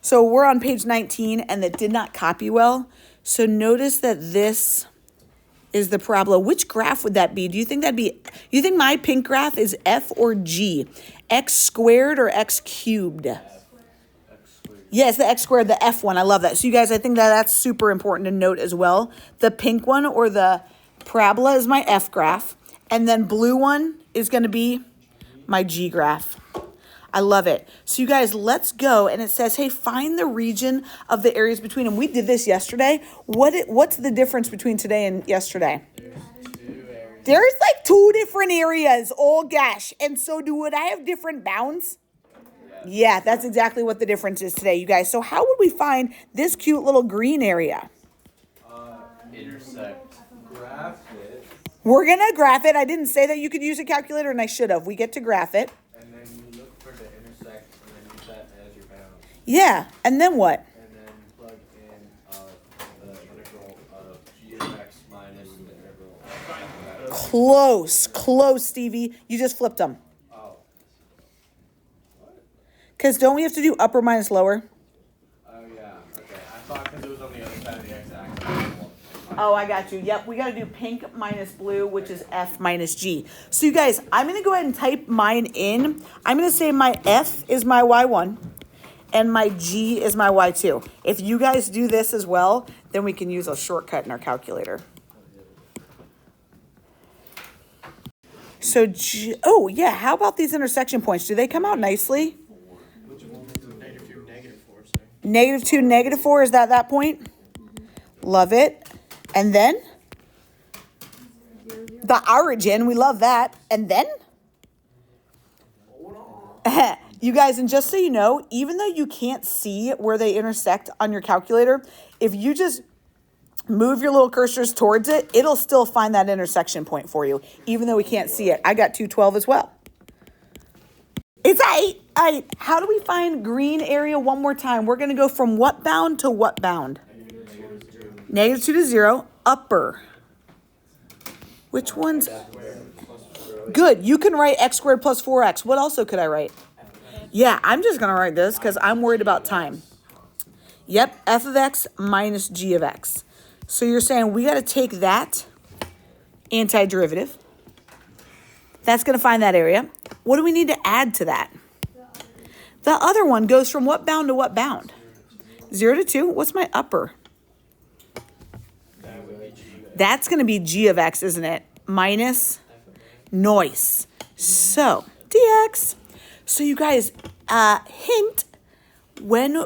So we're on page 19 and that did not copy well. So notice that this is the parabola. Which graph would that be? Do you think you think my pink graph is F or G? X squared or X cubed? Yes, the X squared, the F one. I love that. So you guys, I think that's super important to note as well. The pink one or the parabola is my F graph. And then blue one is going to be my G graph. I love it. So you guys, let's go. And it says, hey, find the region of the areas between them. We did this yesterday. What's the difference between today and yesterday? There's like 2 different areas. Oh, gosh. And so would I have different bounds? Yeah, that's exactly what the difference is today, you guys. So how would we find this cute little green area? Intersect. Graph it. We're going to graph it. I didn't say that you could use a calculator, and I should have. We get to graph it. And then you look for the intersect and then use that as your bound. Yeah, and then what? And then plug in the integral of g of x minus the integral of Close, Stevie. You just flipped them. Oh. What? Because don't we have to do upper minus lower? Oh, yeah. Okay. I thought because it was on the other side of the x-axis. Oh, I got you. Yep, we got to do pink minus blue, which is F minus G. So you guys, I'm going to go ahead and type mine in. I'm going to say my F is my Y1 and my G is my Y2. If you guys do this as well, then we can use a shortcut in our calculator. So, oh yeah, how about these intersection points? Do they come out nicely? -2, -4, is that point? Love it. And then the origin, we love that. And then you guys, and just so you know, even though you can't see where they intersect on your calculator, if you just move your little cursors towards it, it'll still find that intersection point for you, even though we can't see it. I got 212 as well. It's 8. All right, how do we find green area one more time? We're going to go from what bound to what bound? -2 to 0, upper. Which one's? Good. You can write x squared plus 4x. What also could I write? Yeah, I'm just going to write this because I'm worried about time. Yep, f of x minus g of x. So you're saying we got to take that antiderivative. That's going to find that area. What do we need to add to that? The other one goes from what bound to what bound? 0 to 2. What's my upper? That's going to be g of x, isn't it? Minus noise. So, dx. So, you guys, hint, when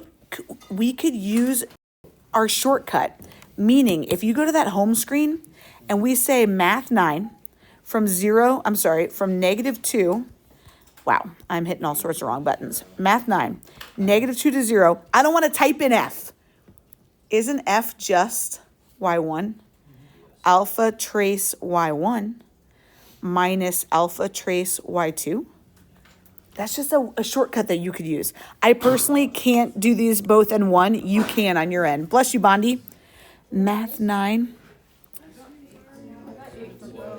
we could use our shortcut, meaning if you go to that home screen and we say math 9 from -2, wow, I'm hitting all sorts of wrong buttons. Math 9, -2 to 0. I don't want to type in f. Isn't f just y1? Alpha trace y1 minus alpha trace y2. That's just a shortcut that you could use. I personally can't do these both in one. You can on your end. Bless you, Bondi. Math 9.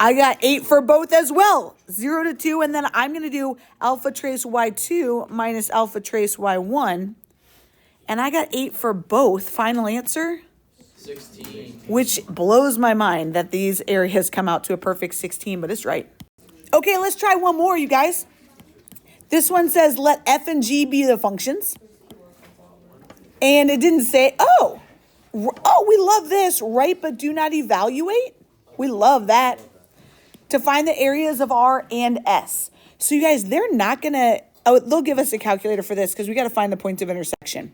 I got 8 for both as well. 0 to 2. And then I'm going to do alpha trace y2 minus alpha trace y1. And I got 8 for both. Final answer? 16. Which blows my mind that these areas come out to a perfect 16, but it's right. Okay, let's try one more, you guys. This one says let f and g be the functions. And it didn't say, oh, we love this, right? But do not evaluate. We love that. To find the areas of R and S. So you guys, they're not going to, they'll give us a calculator for this because we got to find the points of intersection.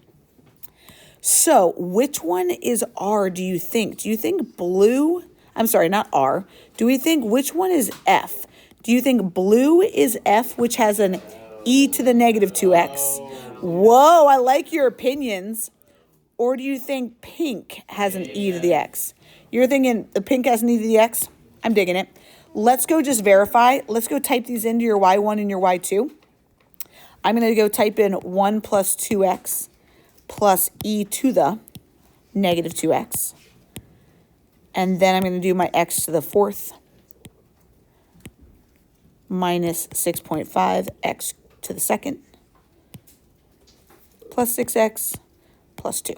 So which one is R, do you think? Do you think blue? I'm sorry, not R. Do we think which one is F? Do you think blue is F, which has an e to the -2x? Whoa, I like your opinions. Or do you think pink has an e to the x? You're thinking the pink has an e to the x? I'm digging it. Let's go just verify. Let's go type these into your y1 and your y2. I'm going to go type in 1 plus 2x plus e to the -2x. And then I'm going to do my x to the 4th minus 6.5 x to the 2nd plus 6x plus 2.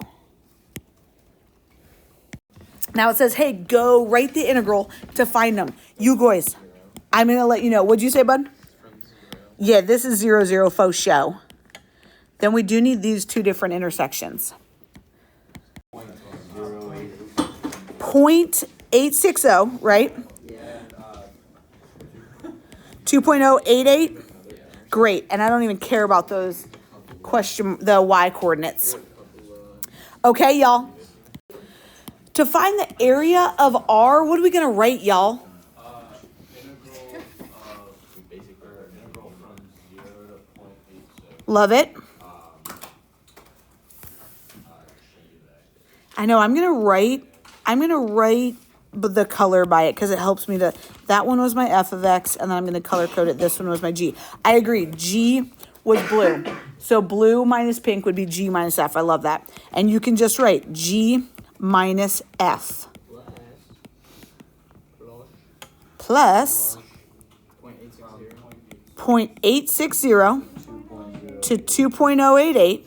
Now it says, hey, go write the integral to find them. You guys, I'm going to let you know. What'd you say, bud? Yeah, this is 0, 0 faux show. Then we do need these two different intersections. 0.860, right? 2.088. Great. And I don't even care about those the y coordinates. Okay, y'all. To find the area of R, what are we going to write, y'all? Integral from 0 to 0.86. Love it. I know I'm going to write the color by it because it helps me to, that one was my f of x, and then I'm going to color code it. This one was my g. I agree. G was blue. So blue minus pink would be g minus f. I love that. And you can just write g minus f plus 0.860 to 2.088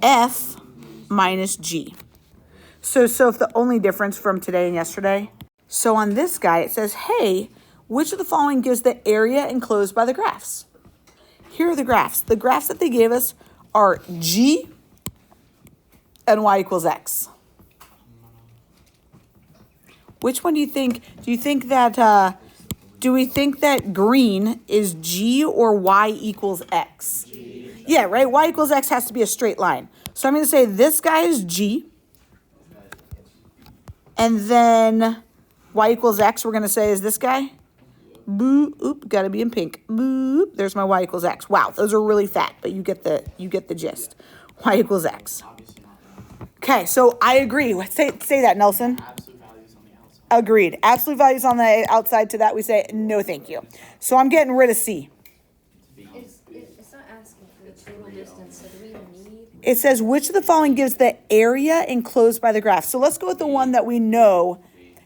f minus g. So if the only difference from today and yesterday, so on this guy, it says, hey, which of the following gives the area enclosed by the graphs? Here are the graphs. The graphs that they gave us are g and y equals x. Which one do you think? Do you think that, do we think that green is g or y equals x? G. Yeah, right? Y equals x has to be a straight line. So I'm going to say this guy is g. And then y equals x, we're going to say is this guy. Boo, oop, got to be in pink. Boop, there's my y equals x. Wow, those are really fat, but you get the gist. Y equals x. Okay, so I agree. Say that, Nelson. Absolute values on the outside. Agreed. Absolute values on the outside. To that we say no thank you. So I'm getting rid of C. It's not asking for the total distance, so do we even need? It says which of the following gives the area enclosed by the graph. So let's go with the one that we know.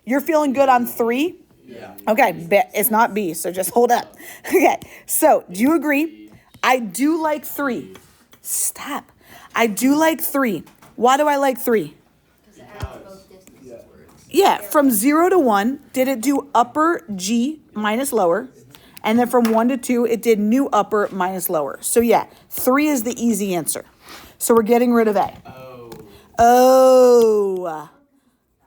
You're feeling good on 3? Yeah. Okay, it's not B, so just hold up. Okay, so do you agree? I do like 3. Stop. I do like 3. Why do I like 3? Because it adds both distances. Yeah, from 0 to 1, did it do upper G minus lower? And then from 1 to 2, it did new upper minus lower. So yeah, 3 is the easy answer. So we're getting rid of A. Oh.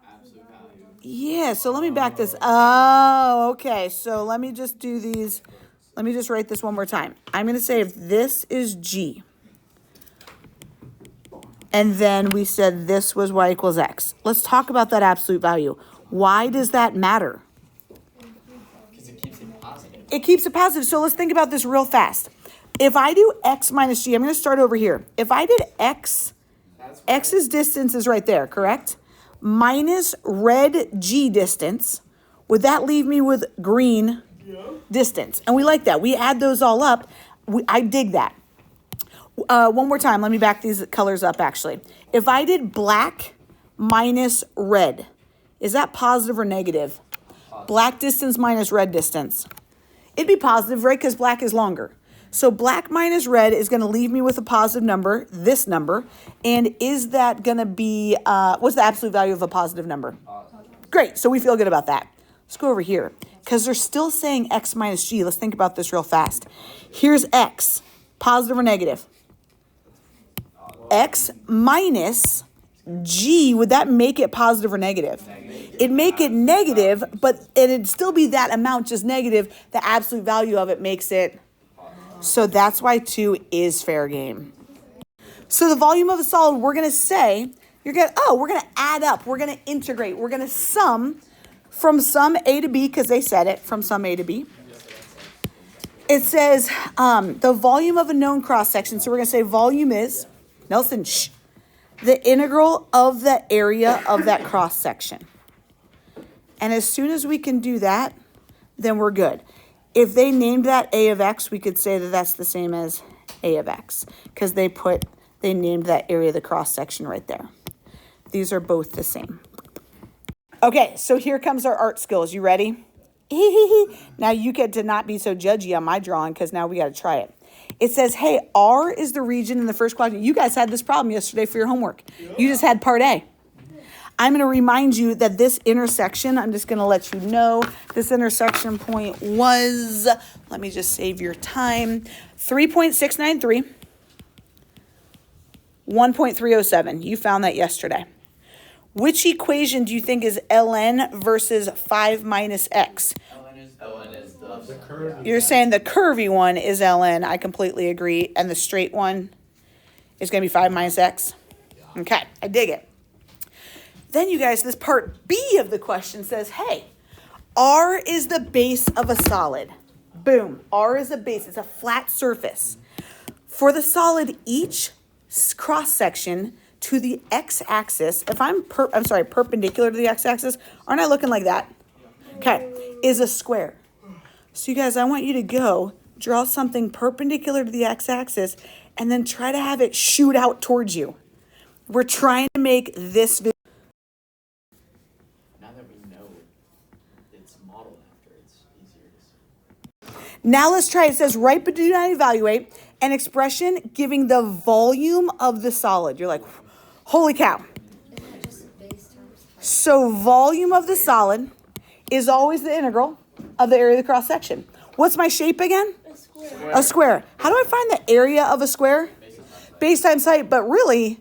Absolute value. Yeah, so let me back this. Oh, okay. So let me just do these. Let me just write this one more time. I'm going to say if this is G, and then we said this was y equals x. Let's talk about that absolute value. Why does that matter? Because it keeps it positive. It keeps it positive. So let's think about this real fast. If I do x minus g, I'm going to start over here. If I did x, x's distance is right there, correct? Minus red g distance, would that leave me with green distance? And we like that. We add those all up. I dig that. One more time. Let me back these colors up, actually. If I did black minus red, is that positive or negative? Black distance minus red distance. It'd be positive, right? Because black is longer. So black minus red is going to leave me with a positive number, this number. And is that going to be, what's the absolute value of a positive number? Great. So we feel good about that. Let's go over here. Because they're still saying x minus g. Let's think about this real fast. Here's x. Positive or negative? X minus g, would that make it positive or negative? It'd make it negative, but it'd still be that amount, just negative. The absolute value of it makes it. So that's why 2 is fair game. So the volume of a solid, we're going to say, we're going to add up. We're going to integrate. We're going to sum from some A to B, because they said it, from some A to B. It says the volume of a known cross section. So we're going to say volume is, Nelson, shh, the integral of the area of that cross section. And as soon as we can do that, then we're good. If they named that A of X, we could say that that's the same as A of X, because they named that area of the cross section right there. These are both the same. Okay, so here comes our art skills. You ready? Now you get to not be so judgy on my drawing, because now we got to try it. It says, hey, R is the region in the first quadrant. You guys had this problem yesterday for your homework. You just had part A. I'm going to remind you that this intersection, I'm just going to let you know, this intersection point was, let me just save your time, 3.693, 1.307. You found that yesterday. Which equation do you think is ln versus 5 minus x? ln is the curve. You're saying the curvy one is ln. I completely agree. And the straight one is going to be 5 minus x. Okay, I dig it. Then you guys, this part B of the question says, hey, R is the base of a solid. Boom. R is a base. It's a flat surface. For the solid, each cross section to the x-axis, if I'm perpendicular to the x-axis, aren't I looking like that? Okay, is a square. So you guys, I want you to go draw something perpendicular to the x-axis and then try to have it shoot out towards you. We're trying to make this video. Now that we know it's modeled after, it's easier to see. Now let's try. It says write but do not evaluate an expression giving the volume of the solid. You're like, holy cow. Isn't that just base times height? So volume of the solid is always the integral of the area of the cross section. What's my shape again? A square. How do I find the area of a square? Base times height, but really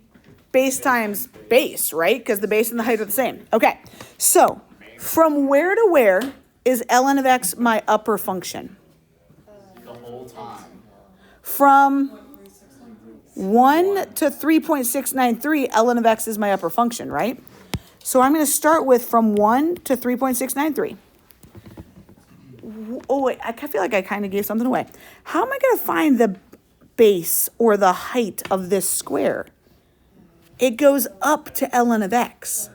base times base, right? Because the base and the height are the same. Okay, so from where to where is ln of x my upper function? The whole time. From 1 to 3.693, ln of x is my upper function, right? So I'm going to start with from 1 to 3.693. Oh, wait, I feel like I kind of gave something away. How am I going to find the base or the height of this square? It goes up to ln of x.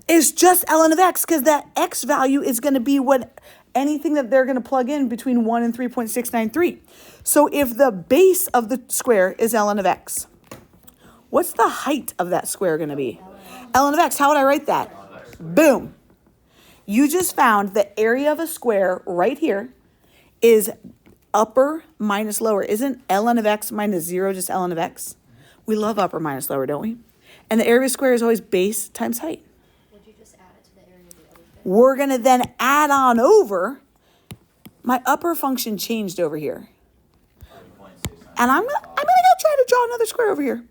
It's just ln of x because that x value is going to be what anything that they're going to plug in between 1 and 3.693. So if the base of the square is ln of x, what's the height of that square going to be? ln of x. How would I write that? Boom. You just found the area of a square right here is upper minus lower. Isn't ln of x minus 0 just ln of x? We love upper minus lower, don't we? And the area of a square is always base times height. Would you just add it to the area of the other thing? We're going to then add on over. My upper function changed over here. And I'm gonna go try to draw another square over here.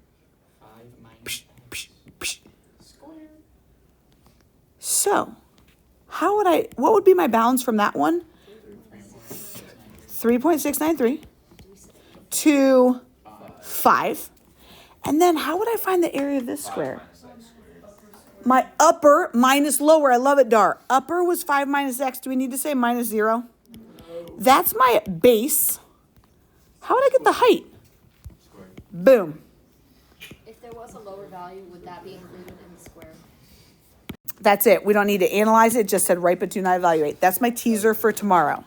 5 minus Psh, x. psh, psh. So, what would be my bounds from that one? 3.693 to 5. And then how would I find the area of this square? My upper minus lower. I love it, Dar. Upper was 5 minus x. Do we need to say minus 0? That's my base. How would I get the height? Boom. If there was a lower value, would that be included in the square? That's it. We don't need to analyze it. Just said write but do not evaluate. That's my teaser for tomorrow.